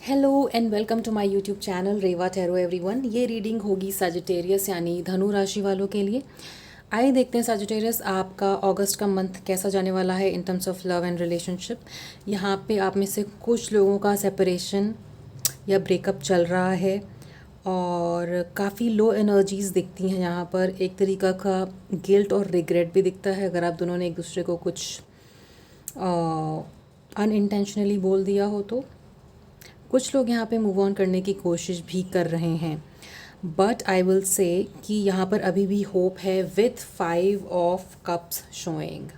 Hello and welcome to my YouTube channel Reva tarot everyone. ये reading होगी Sagittarius यानी धनु राशि वालों के लिए। आइए देखते हैं सजिटेरियस आपका अगस्त का मंथ कैसा जाने वाला है in terms of love and relationship. यहाँ पे आप में से कुछ लोगों का सेपरेशन या ब्रेकअप चल रहा है और काफ़ी लो एनर्जीज़ दिखती हैं यहाँ पर। एक तरीका का गिल्ट और रिग्रेट भी दिखता है अगर आप दोनों ने एक दूसरे को कुछ अनइंटेंशनली बोल दिया हो तो। कुछ लोग यहाँ पे मूव ऑन करने की कोशिश भी कर रहे हैं, बट आई विल से कि यहाँ पर अभी भी होप है with 5 of cups showing.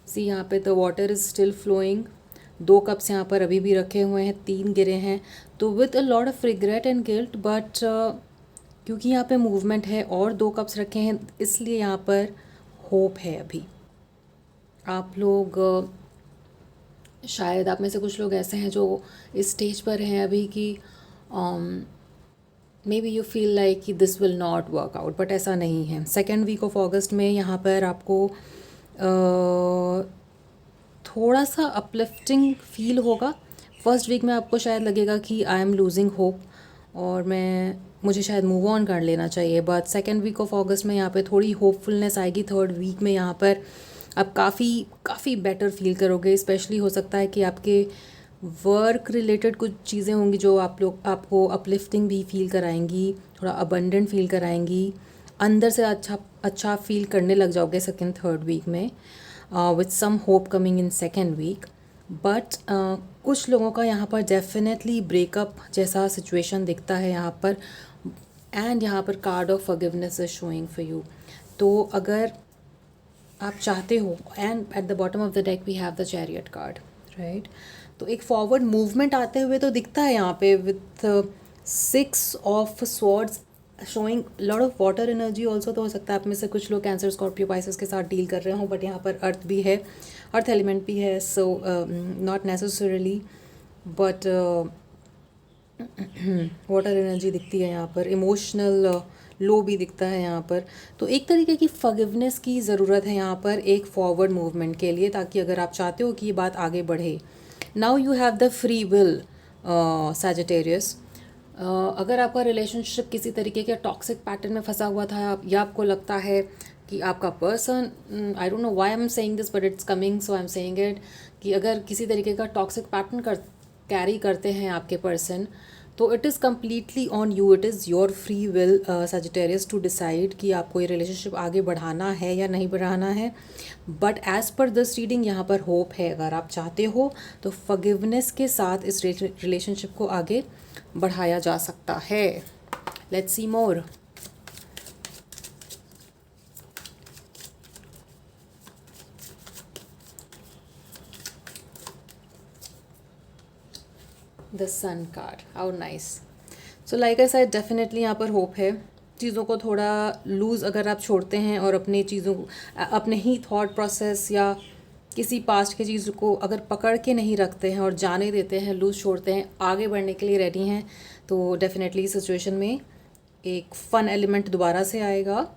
See यहाँ पे the water is still flowing. 2 cups यहाँ पर अभी भी रखे हुए हैं, 3 गिरे हैं, तो with a lot of regret and guilt, but क्योंकि यहाँ पे मूवमेंट है और 2 कप्स रखे हैं इसलिए यहाँ पर होप है। अभी आप लोग शायद आप में से कुछ लोग ऐसे हैं जो इस स्टेज पर हैं अभी कि maybe you feel like कि this will not work out, but ऐसा नहीं है। सेकेंड वीक ऑफ अगस्त में यहाँ पर आपको थोड़ा सा अपलिफ्टिंग फील होगा। फर्स्ट वीक में आपको शायद लगेगा कि आई एम लूजिंग होप और मुझे शायद मूव ऑन कर लेना चाहिए, but second week of August में यहाँ पे थोड़ी होपफुलनेस आएगी। थर्ड वीक में यहाँ पर आप काफ़ी बेटर फील करोगे। स्पेशली हो सकता है कि आपके वर्क रिलेटेड कुछ चीज़ें होंगी जो आपको अपलिफ्टिंग भी फील कराएंगी, थोड़ा अबंडेंट फील कराएंगी। अंदर से अच्छा फील करने लग जाओगे सेकेंड थर्ड वीक में, with some hope coming in second week. But कुछ लोगों का यहाँ पर डेफिनेटली ब्रेकअप जैसा सिचुएशन दिखता है यहाँ पर, एंड यहाँ पर card of forgiveness is showing for you. तो अगर आप चाहते हो, and at the bottom of the deck we have the chariot card, right. तो एक फॉरवर्ड मूवमेंट आते हुए तो दिखता है यहाँ पे with 6 of swords showing lot of water energy also. तो हो सकता है आप में से कुछ लोग कैंसर, स्कॉर्पियो, पाइसेस के साथ डील कर रहे हो, बट यहाँ पर अर्थ भी है, अर्थ एलिमेंट भी है, so not necessarily, but water energy दिखती है यहाँ पर। इमोशनल लो भी दिखता है यहाँ पर। तो एक तरीके की फॉरगिवनेस की ज़रूरत है यहाँ पर एक फॉरवर्ड मूवमेंट के लिए, ताकि अगर आप चाहते हो कि ये बात आगे बढ़े। Now you have the free will Sagittarius. अगर आपका रिलेशनशिप किसी तरीके के टॉक्सिक पैटर्न में फंसा हुआ था या आपको लगता है कि आपका person, I don't know why I am saying this but it's coming so I am saying it, कि अगर किसी तरीके का टॉक्सिक पैटर्न कैरी करते हैं आपके पर्सन, तो it is completely on you, it is your free will Sagittarius to decide कि आपको ये रिलेशनशिप आगे बढ़ाना है या नहीं बढ़ाना है। But as per this reading यहाँ पर होप है। अगर आप चाहते हो तो फॉरगिवनेस के साथ इस रिलेशनशिप को आगे बढ़ाया जा सकता है। Let's see more. The sun card, how nice. So like I said, definitely यहाँ पर होप है। चीज़ों को थोड़ा लूज़ अगर आप छोड़ते हैं और अपने अपने ही थॉट प्रोसेस या किसी पास्ट की चीज़ को अगर पकड़ के नहीं रखते हैं और जाने देते हैं, लूज़ छोड़ते हैं, आगे बढ़ने के लिए रेडी हैं, तो डेफिनेटली इस सिचुएशन में एक फ़न एलिमेंट दोबारा से आएगा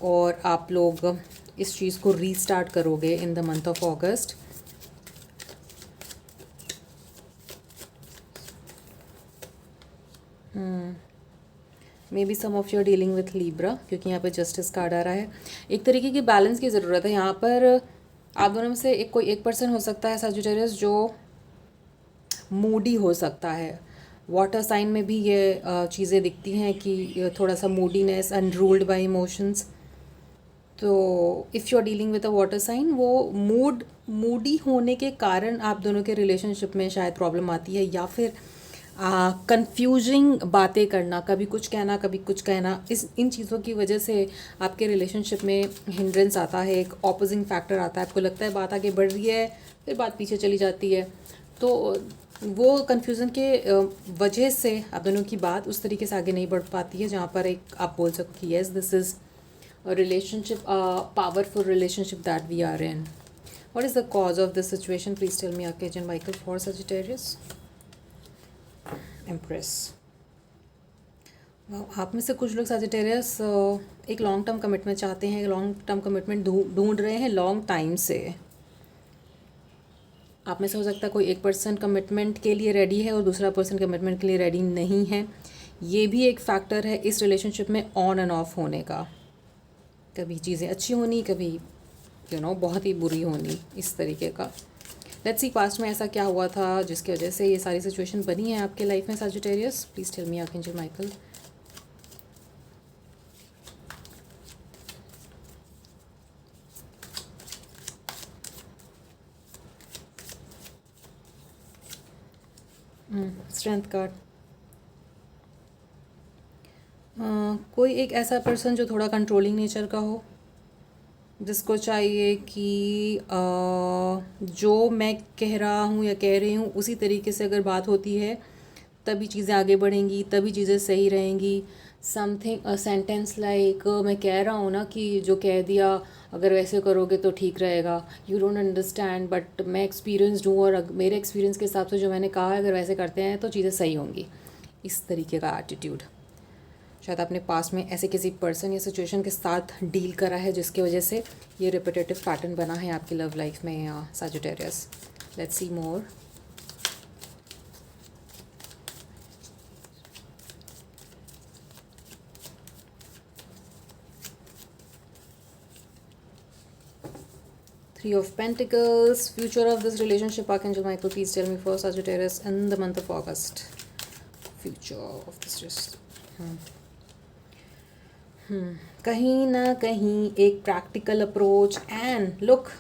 और आप लोग इस चीज़ को रीस्टार्ट करोगे in the month of August. Maybe some of your dealing with Libra, क्योंकि यहाँ पे जस्टिस कार्ड आ रहा है। एक तरीके की बैलेंस की ज़रूरत है यहाँ पर। आप दोनों में से कोई एक पर्सन हो सकता है सजिटेरियस जो मूडी हो सकता है। वाटर साइन में भी ये चीज़ें दिखती हैं कि थोड़ा सा मूडीनेस, अनरूल्ड बाय इमोशंस। तो if you are dealing with a water sign, वो मूडी होने के कारण आप दोनों के रिलेशनशिप में शायद प्रॉब्लम आती है, या फिर कंफ्यूजिंग बातें करना, कभी कुछ कहना कभी कुछ कहना, इन चीज़ों की वजह से आपके रिलेशनशिप में हिंड्रेंस आता है, एक ऑपोजिंग फैक्टर आता है। आपको लगता है बात आगे बढ़ रही है, फिर बात पीछे चली जाती है। तो वो कन्फ्यूज़न के वजह से आप दोनों की बात उस तरीके से आगे नहीं बढ़ पाती है जहाँ पर एक आप बोल सको कि yes this is a relationship, a powerful relationship that we are in. What is the cause of this situation? Please tell me, Archangel Michael, for Sagittarius. Empress. आप में से कुछ लोग Sagittarius एक लॉन्ग टर्म कमिटमेंट चाहते हैं, long term commitment ढूंढ रहे हैं लॉन्ग टाइम से। आप में से हो सकता है कोई एक पर्सन कमिटमेंट के लिए रेडी है और दूसरा पर्सन कमिटमेंट के लिए रेडी नहीं है। ये भी एक फैक्टर है इस रिलेशनशिप में ऑन एंड ऑफ होने का। कभी चीज़ें अच्छी होनी, कभी बहुत ही बुरी होनी, इस तरीके का। लेट्स सी पास्ट में ऐसा क्या हुआ था जिसकी वजह से ये सारी सिचुएशन बनी है आपके लाइफ में Sagittarius. Please tell me archangel Michael. Strength card. कोई एक ऐसा पर्सन जो थोड़ा कंट्रोलिंग नेचर का हो, जिसको चाहिए कि जो मैं कह रहा हूँ या कह रही हूँ उसी तरीके से अगर बात होती है तभी चीज़ें आगे बढ़ेंगी, तभी चीज़ें सही रहेंगी। समथिंग अ सेंटेंस लाइक मैं कह रहा हूँ ना कि जो कह दिया अगर वैसे करोगे तो ठीक रहेगा, यू डोंट अंडरस्टैंड बट मैं एक्सपीरियंसड हूँ और मेरे एक्सपीरियंस के हिसाब से जो मैंने कहा है अगर वैसे करते हैं तो चीज़ें सही होंगी, इस तरीके का एटीट्यूड। शायद आपने पास में ऐसे किसी पर्सन या सिचुएशन के साथ डील करा है जिसकी वजह से ये रिपीटेटिव पैटर्न बना है आपकी लव लाइफ में Sagittarius. Let's see more. Three of Pentacles. Future of this relationship, Archangel Michael, please tell me for Sagittarius in the month of August. Future of this कहीं ना कहीं एक practical approach and look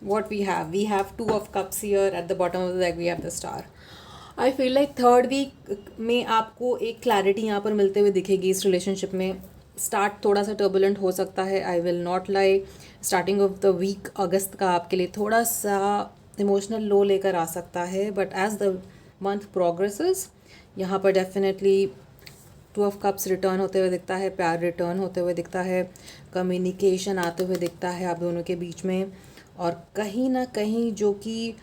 what we have two of cups here at the bottom of the deck, we have the star. I feel like third week में आपको एक clarity यहाँ पर मिलते हुए दिखेगी इस रिलेशनशिप में। स्टार्ट थोड़ा सा टर्बुलेंट हो सकता है, I will not lie. Starting of the week अगस्त का आपके लिए थोड़ा सा इमोशनल लो लेकर आ सकता है, but as the month progresses यहाँ पर definitely two of cups return होते हुए दिखता है, प्यार रिटर्न होते हुए दिखता है, कम्युनिकेशन आते हुए दिखता है आप दोनों के बीच में। और कहीं ना कहीं जो कि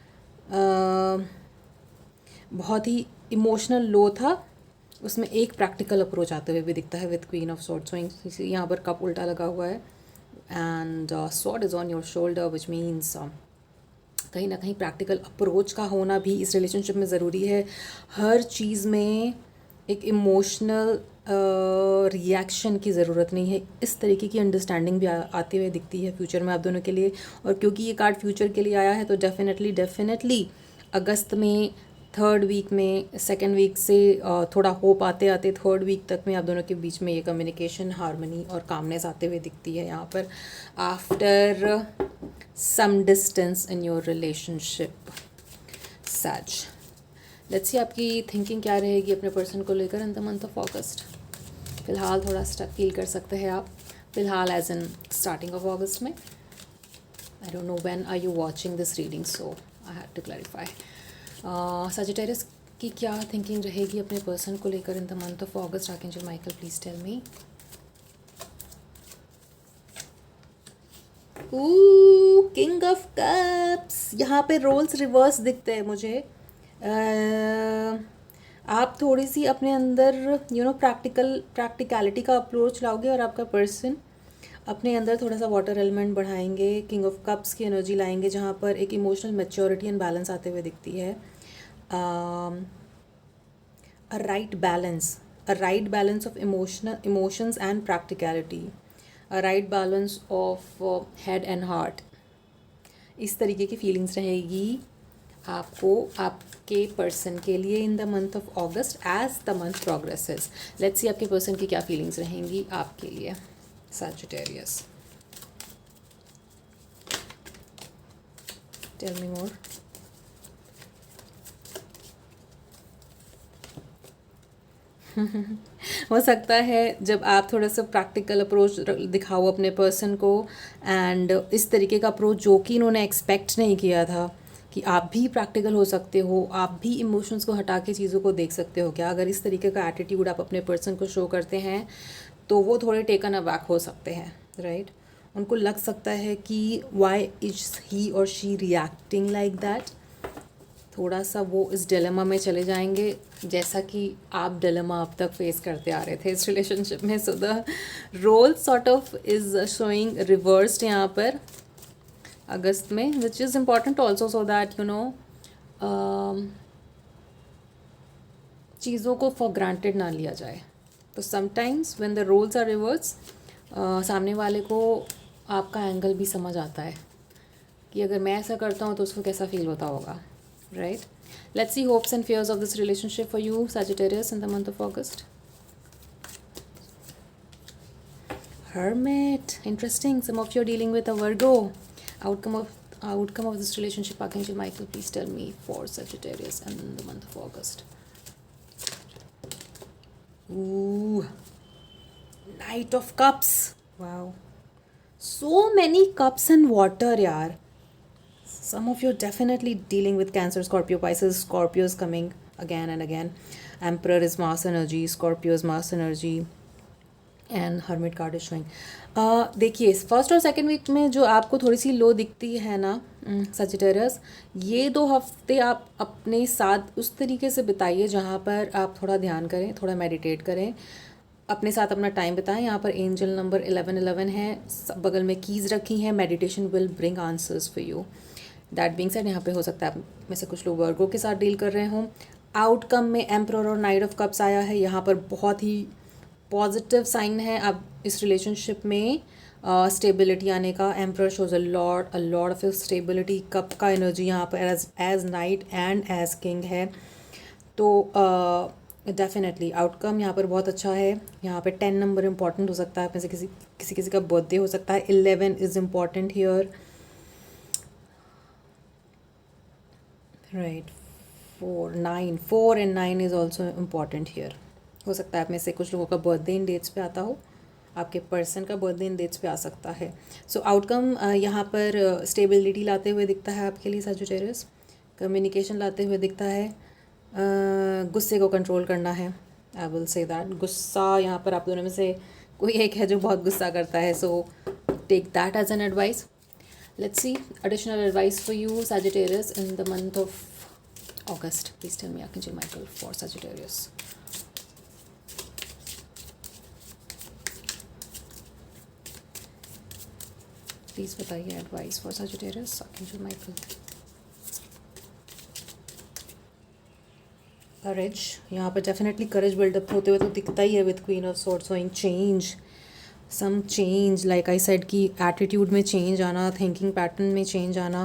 बहुत ही इमोशनल लो था उसमें एक प्रैक्टिकल अप्रोच आते हुए भी दिखता है विद क्वीन ऑफ सॉर्ड्स। सो यहाँ पर कप उल्टा लगा हुआ है and sword is on your shoulder which means कहीं ना कहीं प्रैक्टिकल अप्रोच का होना भी इस रिलेशनशिप में ज़रूरी है। हर चीज़ में एक इमोशनल रिएक्शन की ज़रूरत नहीं है, इस तरीके की अंडरस्टैंडिंग भी आती हुई दिखती है फ्यूचर में आप दोनों के लिए। और क्योंकि ये कार्ड फ्यूचर के लिए आया है तो डेफिनेटली अगस्त में थर्ड वीक में सेकेंड वीक से थोड़ा होप आते आते थर्ड वीक तक में आप दोनों के बीच में ये कम्युनिकेशन, हार्मनी और कामनेस आते हुए दिखती है यहाँ पर after some distance in your relationship such. Let's see आपकी थिंकिंग क्या रहेगी अपने पर्सन को लेकर in the month of August. फ़िलहाल थोड़ा स्टक फील कर सकते हैं आप, फ़िलहाल as in starting of August में। I don't know when are you watching this reading, so I had to clarify. Sagittarius की क्या थिंकिंग रहेगी अपने पर्सन को लेकर in the month of August? Archangel Michael please tell me. King of cups, यहाँ पे roles reverse दिखते हैं मुझे। आप थोड़ी सी अपने अंदर प्रैक्टिकलिटी का अप्रोच लाओगे और आपका पर्सन अपने अंदर थोड़ा सा वाटर एलिमेंट बढ़ाएंगे, किंग ऑफ कप्स की एनर्जी लाएंगे जहाँ पर एक इमोशनल मैच्योरिटी एंड बैलेंस आते हुए दिखती है। A right balance of emotions and practicality, a right balance of head and heart, इस तरीके की फीलिंग्स रहेगी आपको आपके पर्सन के लिए in the month of August as the month progresses. Let's see आपके पर्सन की क्या फीलिंग्स रहेंगी आपके लिए सजिटेरियस। टेल मी मोर। हो सकता है जब आप थोड़ा सा प्रैक्टिकल अप्रोच दिखाओ अपने पर्सन को एंड इस तरीके का अप्रोच जो कि इन्होंने एक्सपेक्ट नहीं किया था कि आप भी प्रैक्टिकल हो सकते हो, आप भी इमोशंस को हटा के चीज़ों को देख सकते हो क्या, अगर इस तरीके का एटीट्यूड आप अपने पर्सन को शो करते हैं तो वो थोड़े टेकन अबैक हो सकते हैं, राइट। उनको लग सकता है कि वाई इज ही और शी रिएक्टिंग लाइक दैट। थोड़ा सा वो इस डिलेमा में चले जाएंगे जैसा कि आप डिलेमा अब तक फेस करते आ रहे थे इस रिलेशनशिप में। So the role sort of is showing reversed यहाँ पर अगस्त में, which is important also so that चीज़ों को फॉर ग्रांटेड ना लिया जाए। तो sometimes when the roles are reverse, सामने वाले को आपका एंगल भी समझ आता है कि अगर मैं ऐसा करता हूँ तो उसको कैसा फील होता होगा, right? Let's see hopes and fears of this relationship for you Sagittarius in the month of August. Hermit, interesting. Some of you are dealing with a Virgo. Outcome of this relationship, Archangel Michael, please tell me for Sagittarius and in the month of August. Ooh, Knight of Cups. Wow. So many cups and water, yaar. Some of you are definitely dealing with Cancer, Scorpio, Pisces. Scorpio is coming again and again. Emperor is Mars energy, Scorpio is Mars energy, and hermit card is showing. देखिए, first और second week में जो आपको थोड़ी सी लो दिखती है ना Sagittarius, ये 2 हफ्ते आप अपने साथ उस तरीके से बिताइए जहाँ पर आप थोड़ा ध्यान करें, थोड़ा मेडिटेट करें, अपने साथ अपना टाइम बिताएं। यहाँ पर एंजल नंबर 1111 है, बगल में कीज़ रखी हैं। Meditation will bring answers for you. That being said, यहाँ पे हो सकता है आप में से कुछ लोग वर्गो के साथ डील कर रहे हों। आउटकम में एम्परर और नाइट ऑफ कप्स आया है, यहाँ पर बहुत ही पॉजिटिव साइन है अब इस रिलेशनशिप में स्टेबिलिटी आने का। Emperor shows a lot of stability. Cup का एनर्जी यहाँ पर as knight and as king है। तो डेफिनेटली आउटकम यहाँ पर बहुत अच्छा है। यहाँ पे 10 नंबर इम्पॉर्टेंट हो सकता है, आप में से किसी का बर्थडे हो सकता है। 11 is important here, right. 4 and 9 is also important here. हो सकता है आप में से कुछ लोगों का बर्थडे इन डेट्स पे आता हो, आपके पर्सन का बर्थडे इन डेट्स पे आ सकता है। सो आउटकम यहाँ पर स्टेबिलिटी लाते हुए दिखता है आपके लिए सजिटेरियस। कम्युनिकेशन लाते हुए दिखता है। गुस्से को कंट्रोल करना है, आई विल से दैट। गुस्सा यहाँ पर आप दोनों में से कोई एक है जो बहुत गुस्सा करता है, so take that as an advice. Let's see additional advice for you Sagittarius in the month of August. Please tell me, Archangel Michael, for Sagittarius. Please बताइए advice for Sagittarius, Archangel Michael. Courage, यहाँ पर definitely करेज buildup होते हुए तो दिखता ही है with queen of swords showing change, some change, like I said कि एटीट्यूड में चेंज आना, थिंकिंग पैटर्न में चेंज आना,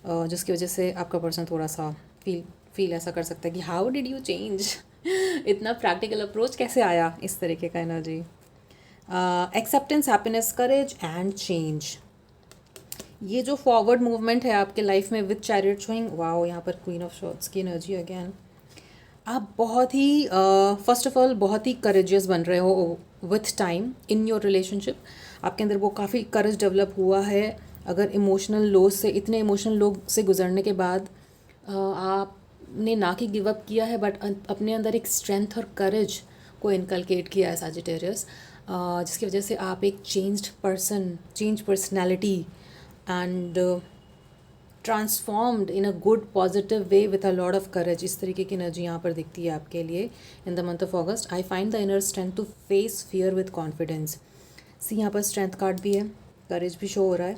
जिसकी वजह से आपका पर्सन थोड़ा सा फील ऐसा कर सकता है कि हाउ डिड यू चेंज इतना प्रैक्टिकल अप्रोच कैसे आया, इस तरीके का energy. Acceptance, happiness, courage and change, ये जो फॉरवर्ड मूवमेंट है आपके लाइफ में विद चैरियट शोइंग। वाओ, यहाँ पर क्वीन ऑफ शॉर्ट्स की एनर्जी अगेन। आप बहुत ही फर्स्ट ऑफ ऑल बहुत ही करेजियस बन रहे हो with time in your relationship. आपके अंदर वो काफ़ी करेज डेवलप हुआ है। अगर इमोशनल लोज से, इतने इमोशनल लोग से गुजरने के बाद आपने ना कि गिव अप किया है, बट अपने अंदर एक स्ट्रेंथ और करेज को इनकलकेट किया है Sagittarius, जिसकी वजह से आप एक changed person, change personality and transformed in a good positive way with a lot of courage, इस तरीके की एनर्जी यहाँ पर दिखती है आपके लिए in the month of August. I find the inner strength to face fear with confidence. See, यहाँ पर स्ट्रेंथ कार्ड भी है, करेज भी शो हो रहा है।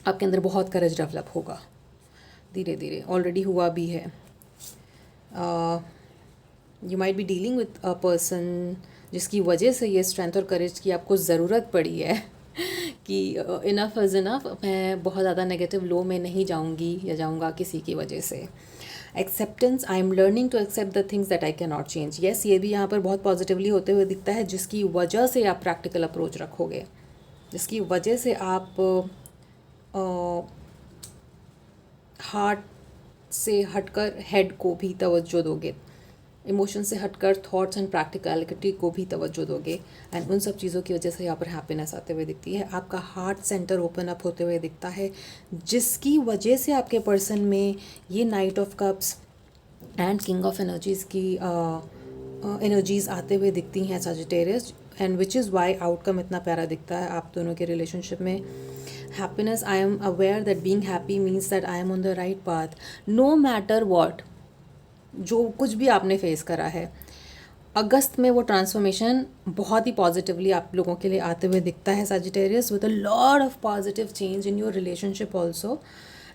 आपके अंदर बहुत करेज डेवलप होगा धीरे धीरे, ऑलरेडी हुआ भी है। You might be dealing with a person जिसकी वजह से ये स्ट्रेंथ और करेज की आपको ज़रूरत पड़ी है कि इनफ इज़ इनफ, मैं बहुत ज़्यादा नेगेटिव लो में नहीं जाऊंगी या जाऊंगा किसी की वजह से। Acceptance, I am learning to accept the things that I can not change. Yes, ये भी यहाँ पर बहुत पॉजिटिवली होते हुए दिखता है, जिसकी वजह से आप प्रैक्टिकल अप्रोच रखोगे, जिसकी वजह से आप हार्ट से हटकर हेड को भी तवज्जो दोगे, इमोशन से हटकर थॉट्स एंड प्रैक्टिकलिटी को भी तवज्जो दोगे, एंड उन सब चीज़ों की वजह से यहाँ पर हैप्पीनेस आते हुए दिखती है। आपका हार्ट सेंटर ओपन अप होते हुए दिखता है, जिसकी वजह से आपके पर्सन में ये knight of cups and king of energies की एनर्जीज़ आते हुए दिखती हैं Sagittarius, and which is why outcome इतना प्यारा दिखता है आप दोनों के रिलेशनशिप में। Happiness, I am aware that being happy means that I am on the right path, no matter what, जो कुछ भी आपने फेस करा है। अगस्त में वो ट्रांसफॉर्मेशन बहुत ही पॉजिटिवली आप लोगों के लिए आते हुए दिखता है Sagittarius, with a lot of positive change in your relationship also,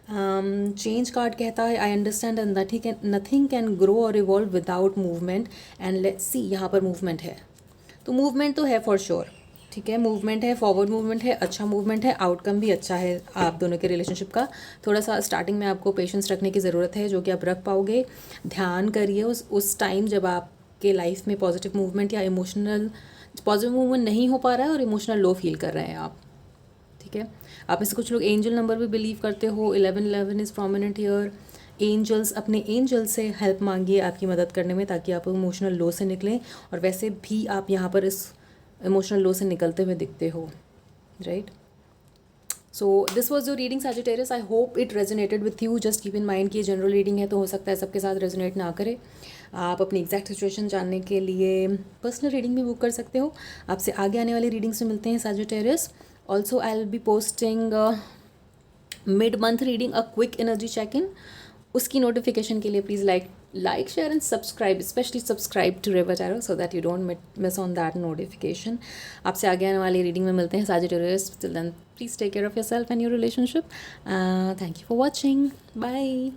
change card कहता है I understand that nothing can grow or evolve without movement and let's see, यहाँ पर मूवमेंट है तो मूवमेंट तो है फॉर श्योर, ठीक है, मूवमेंट है, फॉरवर्ड मूवमेंट है, अच्छा मूवमेंट है, आउटकम भी अच्छा है आप दोनों के रिलेशनशिप का। थोड़ा सा स्टार्टिंग में आपको पेशेंस रखने की ज़रूरत है जो कि आप रख पाओगे। ध्यान करिए उस टाइम जब आपके लाइफ में पॉजिटिव मूवमेंट या इमोशनल पॉजिटिव मूवमेंट नहीं हो पा रहा है और इमोशनल लो फील कर रहे हैं आप, ठीक है। आप में से कुछ लोग एंजल नंबर भी बिलीव करते हो, 1111 इज़ प्रोमिनेंट हियर। एंजल्स, अपने एंजल से हेल्प मांगिए आपकी मदद करने में ताकि आप इमोशनल लो से निकलें, और वैसे भी आप यहाँ पर इस इमोशनल लो से निकलते हुए दिखते हो, right. So this was your reading Sagittarius, I hope it resonated with you. Just keep in mind कि ये जनरल रीडिंग है तो हो सकता है सबके साथ रेजोनेट ना करे। आप अपनी एग्जैक्ट सिचुएशन जानने के लिए पर्सनल रीडिंग भी बुक कर सकते हो। आपसे आगे आने वाली रीडिंग्स में मिलते हैं Sagittarius. Also I will be posting mid month reading, a quick energy check in. उसकी नोटिफिकेशन के लिए please like share and subscribe, specially subscribe to river tarot so that you don't miss on that notification. आपसे आगे आने वाली reading में मिलते हैं Sagittarius. Till then please take care of yourself and your relationship. Thank you for watching, bye.